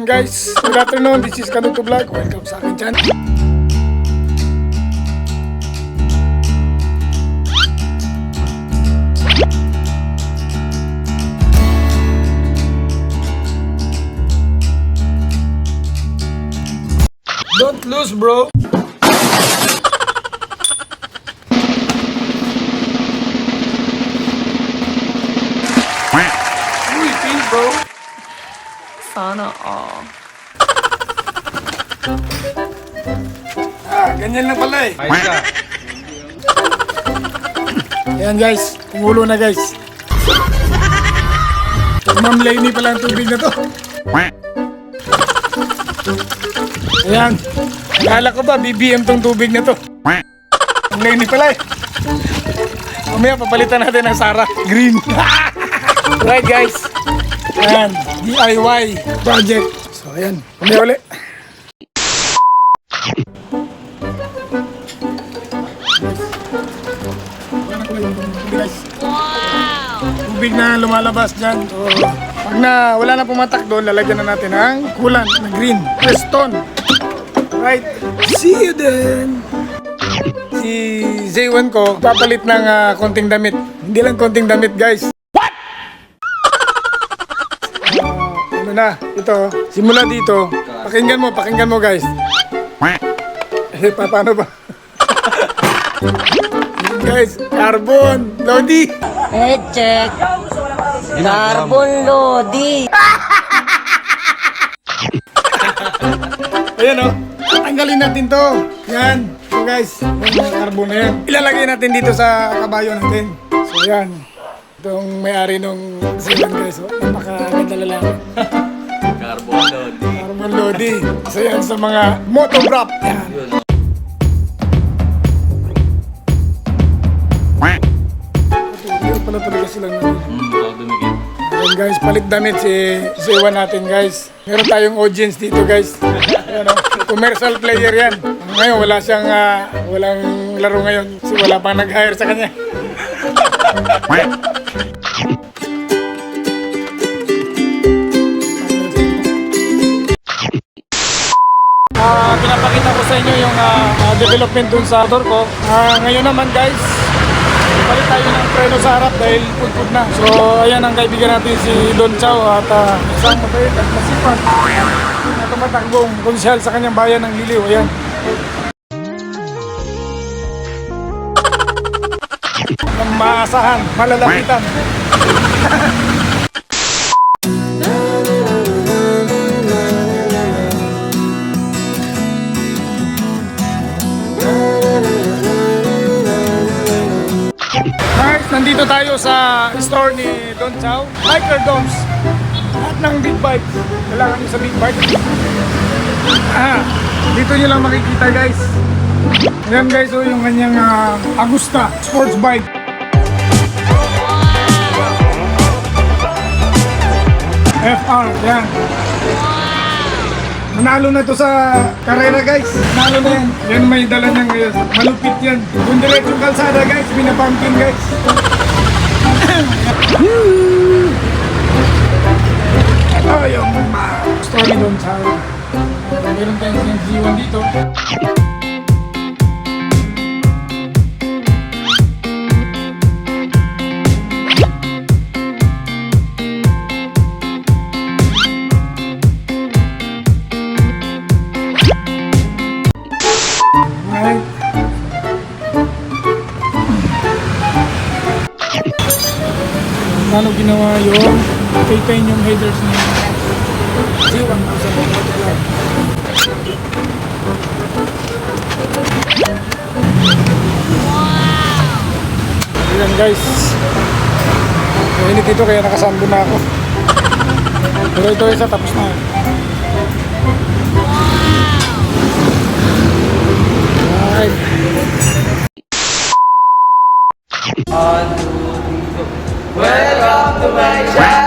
Ayan guys, good afternoon, this is Kanuto Vlog. Welcome sa akin channel. Don't lose, bro. Uy, pink, bro. Sana all. Ganyan lang pala eh. Ayos ka. Ayan guys, kumulo na guys. Ma'am Lainey pala ang tubig na to. Ayan, akala ko ba BBM tong tubig na to. Ma'am Lainey pala eh. Mamaya papalitan natin ng Sarah Green. Right guys, ayan, DIY project. So ayan, mamaya ulit. Tubig na lumalabas dyan. So, pag na wala na pumatak doon, lalagyan na natin ng kulan na green. Stone. Right. See you then. Si J1 ko, papalit ng konting damit. Hindi lang konting damit, guys. What? Ano na, ito. Simula dito. Pakinggan mo, guys. Paano ba? Guys, carbon, Lodi. Check. Carbon Lodi. Ayan o, tanggalin natin to. Yan. So guys, yung mga carbon na yan. Ilalagay natin dito sa kabayo natin. So yan. Itong may-ari nung silan guys. So, napakaganda lalaki. Carbon Lodi. Carbon Lodi. So yan sa mga motovlog. Yan. Meron pala talaga sila na. Dumikit. Ayan guys, palit damit si Zewa natin guys. Meron tayong audience dito guys. Ayan, commercial player yan. Ngayon wala siyang walang laro ngayon. Kasi wala pang nag-hire sa kanya. Pinapakita ko sa inyo yung development dun sa motor ko. Ngayon naman guys, palit tayo ng preno sa harap dahil pudpud na. So ayan ang kaibigan natin si Don Chow at isang mabait at masipag na tumatakbong konsyal sa kanyang bayan ng Liliw. Ayan. Ang maasahan, malalapitan. Guys, nandito tayo sa store ni Don Chow. Biker Doms. Lahat ng big bike. Kailangan nyo sa big bike. Dito nyo lang makikita guys. Ayan guys, oh, yung kanyang Agusta sports bike. FR, yan. Manalo na to sa karera guys. Manalo na yan. Yan may dala niya ngayon. Malupit yan. Kung diretsong kalsada guys, pinapumpkin guys. Ito yung story doon sa meron tayong G1 dito. Paano ginawa yung titanium headers niya? G1000. Ayan guys. Mainit ito kaya nakasando na ako. Pero ito isa tapos na. Alright. Welcome to my channel.